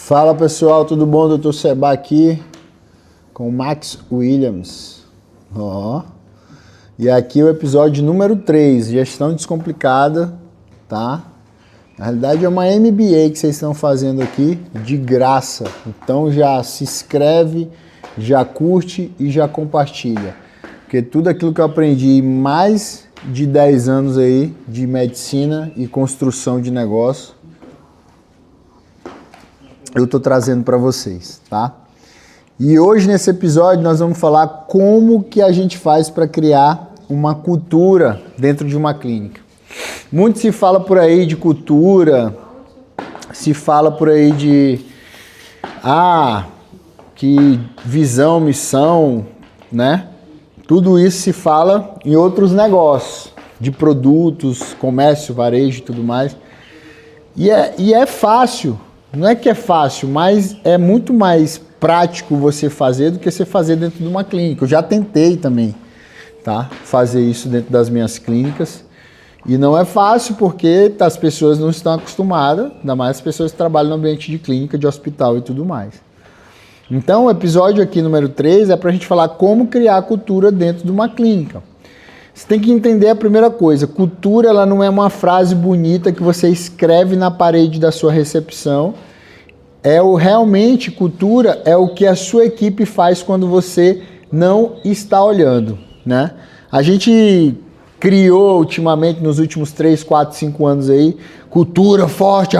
Fala pessoal, tudo bom? Dr. Seba aqui com o Max Williams. E aqui o episódio número 3, Gestão Descomplicada, tá? Na realidade é uma MBA que vocês estão fazendo aqui de graça. Então já se inscreve, já curte e já compartilha. Porque tudo aquilo que eu aprendi em mais de 10 anos aí de medicina e construção de negócio, eu tô trazendo para vocês, tá? E hoje nesse episódio nós vamos falar como que a gente faz para criar uma cultura dentro de uma clínica. Muito se fala por aí de cultura, se fala por aí de que visão, missão, né? Tudo isso se fala em outros negócios, de produtos, comércio, varejo e tudo mais. E é fácil. Não é que é fácil, mas é muito mais prático você fazer do que você fazer dentro de uma clínica. Eu já tentei também, tá? Fazer isso dentro das minhas clínicas. E não é fácil porque as pessoas não estão acostumadas, ainda mais as pessoas que trabalham no ambiente de clínica, de hospital e tudo mais. Então, o episódio aqui número 3 é para a gente falar como criar cultura dentro de uma clínica. Você tem que entender a primeira coisa, cultura ela não é uma frase bonita que você escreve na parede da sua recepção. Realmente cultura é o que a sua equipe faz quando você não está olhando, né? A gente criou ultimamente, nos últimos 3, 4, 5 anos aí, cultura forte,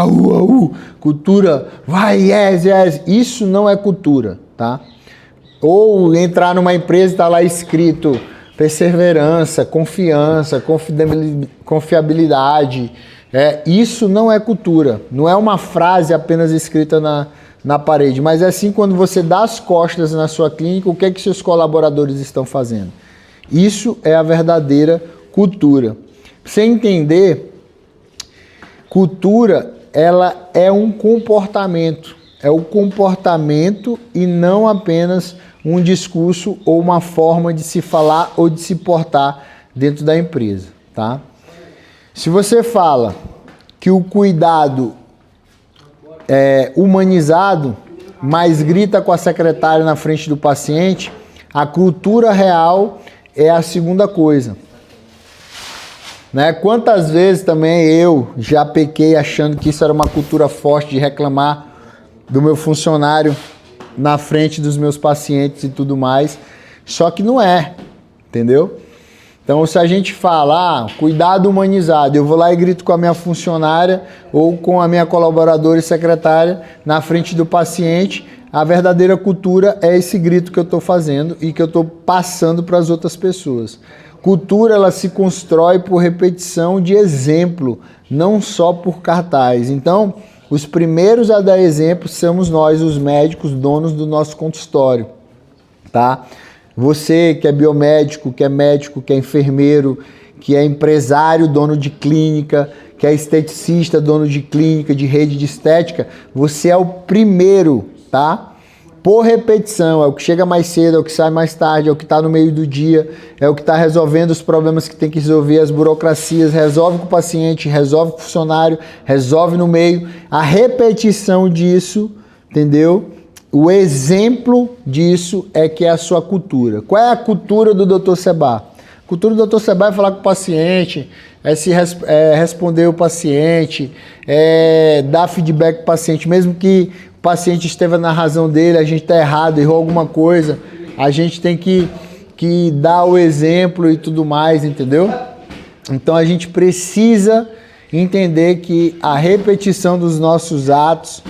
cultura vai, yes. Isso não é cultura, tá? Ou entrar numa empresa e tá lá escrito perseverança, confiança, confiabilidade. Isso não é cultura. Não é uma frase apenas escrita na parede, mas é assim quando você dá as costas na sua clínica, o que é que seus colaboradores estão fazendo? Isso é a verdadeira cultura. Pra você entender, cultura ela é um comportamento. É o comportamento e não apenas um discurso ou uma forma de se falar ou de se portar dentro da empresa, tá? Se você fala que o cuidado é humanizado, mas grita com a secretária na frente do paciente, a cultura real é a segunda coisa. Né? Quantas vezes também eu já pequei achando que isso era uma cultura forte de reclamar do meu funcionário na frente dos meus pacientes e tudo mais, só que não é, entendeu? Então, se a gente fala, cuidado humanizado, eu vou lá e grito com a minha funcionária ou com a minha colaboradora e secretária na frente do paciente, a verdadeira cultura é esse grito que eu estou fazendo e que eu estou passando para as outras pessoas. Cultura, ela se constrói por repetição de exemplo, não só por cartaz. Então, os primeiros a dar exemplo somos nós, os médicos, donos do nosso consultório, tá? Você que é biomédico, que é médico, que é enfermeiro, que é empresário, dono de clínica, que é esteticista, dono de clínica, de rede de estética, você é o primeiro, tá? Por repetição, é o que chega mais cedo, é o que sai mais tarde, é o que está no meio do dia, é o que está resolvendo os problemas que tem que resolver, as burocracias, resolve com o paciente, resolve com o funcionário, resolve no meio. A repetição disso, entendeu? O exemplo disso é que é a sua cultura. Qual é a cultura do Dr. Seba? A cultura do Dr. Seba é falar com o paciente, responder o paciente, dar feedback para o paciente, mesmo que o paciente esteja na razão dele, a gente está errado, errou alguma coisa, a gente tem que dar o exemplo e tudo mais, entendeu? Então a gente precisa entender que a repetição dos nossos atos,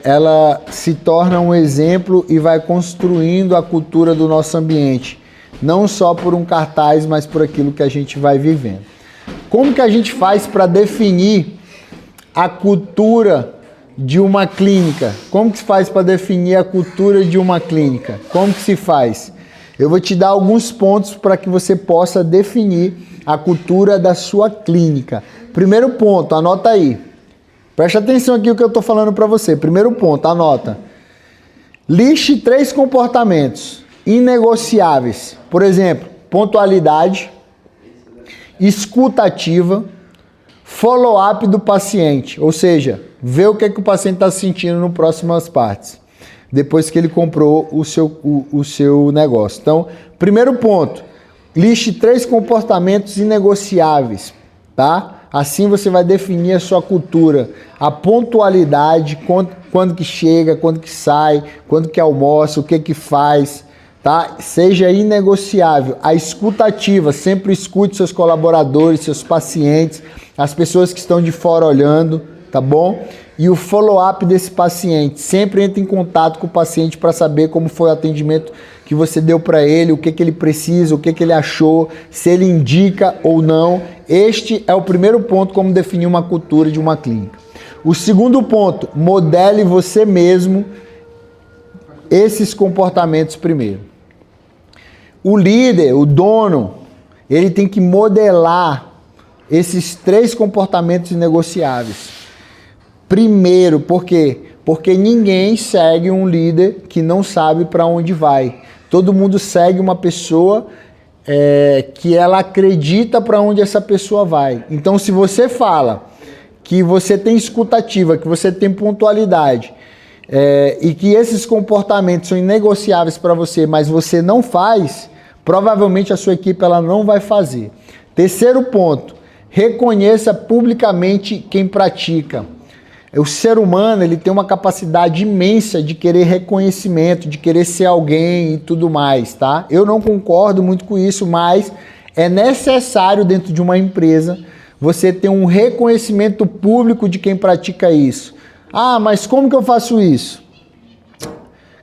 ela se torna um exemplo e vai construindo a cultura do nosso ambiente, não só por um cartaz, mas por aquilo que a gente vai vivendo. Como que a gente faz para definir a cultura de uma clínica? Como que se faz para definir a cultura de uma clínica? Como que se faz? Eu vou te dar alguns pontos para que você possa definir a cultura da sua clínica. Primeiro ponto, anota aí. Preste atenção aqui no que eu estou falando para você. Primeiro ponto, anota. Liste 3 comportamentos inegociáveis. Por exemplo, pontualidade, escuta ativa, Follow-up do paciente, ou seja, ver o que o paciente está sentindo no próximas partes, depois que ele comprou o seu negócio. Então, primeiro ponto, liste 3 comportamentos inegociáveis, tá? Assim você vai definir a sua cultura, a pontualidade, quando que chega, quando que sai, quando que almoça, o que faz, tá? Seja inegociável. A escuta ativa, sempre escute seus colaboradores, seus pacientes, as pessoas que estão de fora olhando, tá bom? E o follow-up desse paciente, sempre entre em contato com o paciente para saber como foi o atendimento que você deu para ele, o que ele precisa, o que ele achou, se ele indica ou não. Este é o primeiro ponto, como definir uma cultura de uma clínica. O segundo ponto, modele você mesmo esses comportamentos primeiro. O líder, o dono, ele tem que modelar esses 3 comportamentos negociáveis. Primeiro, por quê? Porque ninguém segue um líder que não sabe para onde vai. Todo mundo segue uma pessoa que ela acredita para onde essa pessoa vai. Então, se você fala que você tem escutativa, que você tem pontualidade, e que esses comportamentos são inegociáveis para você, mas você não faz, provavelmente a sua equipe ela não vai fazer. Terceiro ponto, reconheça publicamente quem pratica. O ser humano ele tem uma capacidade imensa de querer reconhecimento, de querer ser alguém e tudo mais, tá? Eu não concordo muito com isso, mas é necessário dentro de uma empresa você ter um reconhecimento público de quem pratica isso. Ah, mas como que eu faço isso?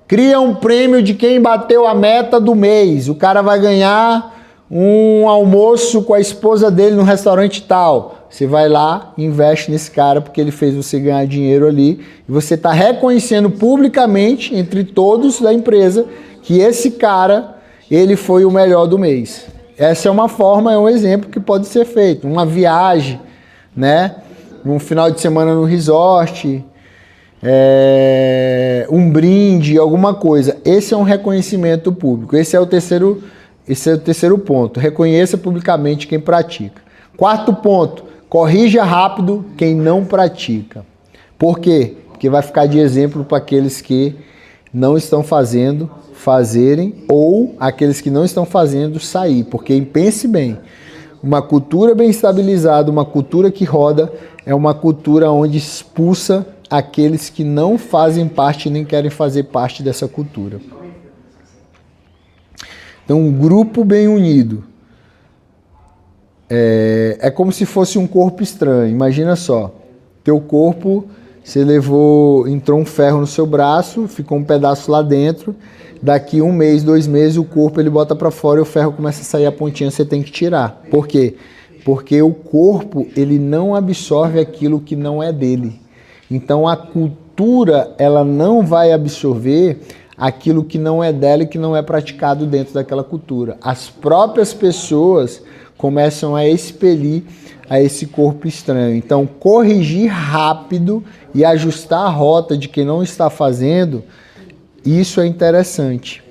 Cria um prêmio de quem bateu a meta do mês. O cara vai ganhar um almoço com a esposa dele no restaurante tal. Você vai lá e investe nesse cara porque ele fez você ganhar dinheiro ali. E você está reconhecendo publicamente, entre todos da empresa, que esse cara, ele foi o melhor do mês. Essa é uma forma, é um exemplo que pode ser feito. Uma viagem, né? Um final de semana no resort, um brinde, alguma coisa. Esse é um reconhecimento público. Esse é o terceiro ponto. Reconheça publicamente quem pratica. Quarto ponto. Corrija rápido quem não pratica. Por quê? Porque vai ficar de exemplo para aqueles que não estão fazerem, ou aqueles que não estão fazendo sair. Porque pense bem, uma cultura bem estabilizada, uma cultura que roda, é uma cultura onde expulsa aqueles que não fazem parte nem querem fazer parte dessa cultura. Então, um grupo bem unido é como se fosse um corpo estranho. Imagina só, teu corpo, você entrou um ferro no seu braço, ficou um pedaço lá dentro, daqui 1 mês, 2 meses, o corpo ele bota para fora e o ferro começa a sair a pontinha, você tem que tirar. Por quê? Porque o corpo, ele não absorve aquilo que não é dele. Então, a cultura, ela não vai absorver aquilo que não é dela e que não é praticado dentro daquela cultura. As próprias pessoas começam a expelir a esse corpo estranho. Então, corrigir rápido e ajustar a rota de quem não está fazendo, isso é interessante,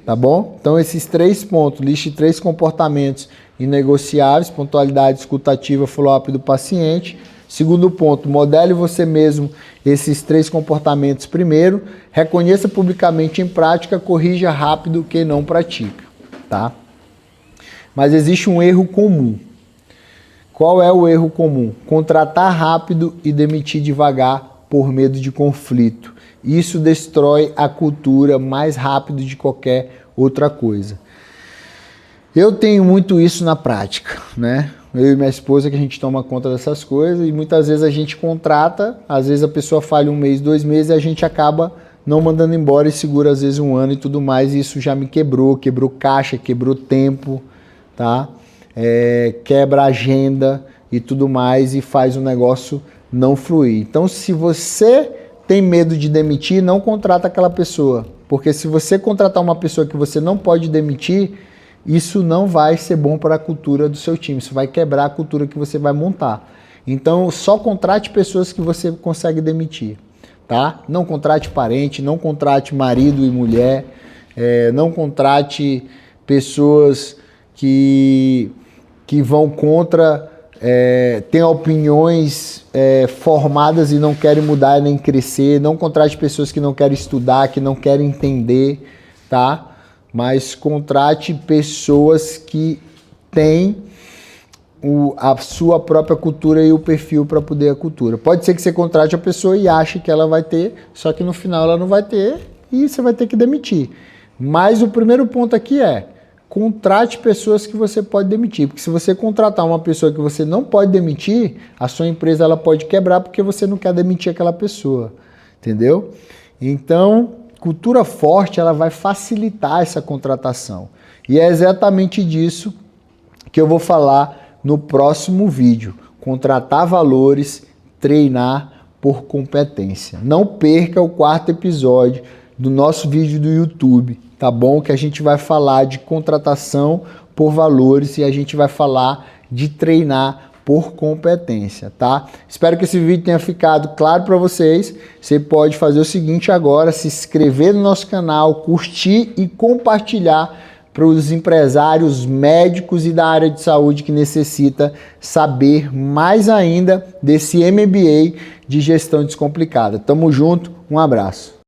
tá bom? Então, esses 3 pontos, liste 3 comportamentos inegociáveis, pontualidade, escutativa, follow-up do paciente. Segundo ponto, modele você mesmo esses 3 comportamentos primeiro, reconheça publicamente em prática, corrija rápido quem não pratica, tá? Mas existe um erro comum. Qual é o erro comum? Contratar rápido e demitir devagar por medo de conflito. Isso destrói a cultura mais rápido de qualquer outra coisa. Eu tenho muito isso na prática, né? Eu e minha esposa que a gente toma conta dessas coisas e muitas vezes a gente contrata, às vezes a pessoa falha 1 mês, 2 meses e a gente acaba não mandando embora e segura às vezes 1 ano e tudo mais. E isso já me quebrou caixa, quebrou tempo, tá? Quebra agenda e tudo mais e faz o negócio não fluir. Então, se você tem medo de demitir, não contrata aquela pessoa. Porque se você contratar uma pessoa que você não pode demitir, isso não vai ser bom para a cultura do seu time. Isso vai quebrar a cultura que você vai montar. Então, só contrate pessoas que você consegue demitir, tá? Não contrate parente, não contrate marido e mulher, não contrate pessoas que vão contra tem opiniões formadas e não querem mudar nem crescer. Não contrate pessoas que não querem estudar, que não querem entender, tá? Mas contrate pessoas que têm a sua própria cultura e o perfil para poder a cultura. Pode ser que você contrate a pessoa e ache que ela vai ter, só que no final ela não vai ter e você vai ter que demitir. Mas o primeiro ponto aqui é: contrate pessoas que você pode demitir, porque se você contratar uma pessoa que você não pode demitir, a sua empresa ela pode quebrar porque você não quer demitir aquela pessoa, entendeu? Então, cultura forte ela vai facilitar essa contratação. E é exatamente disso que eu vou falar no próximo vídeo. Contratar valores, treinar por competência. Não perca o 4º episódio do nosso vídeo do YouTube, tá bom? Que a gente vai falar de contratação por valores e a gente vai falar de treinar por competência, tá? Espero que esse vídeo tenha ficado claro para vocês. Você pode fazer o seguinte agora: se inscrever no nosso canal, curtir e compartilhar para os empresários, médicos e da área de saúde que necessita saber mais ainda desse MBA de gestão descomplicada. Tamo junto, um abraço.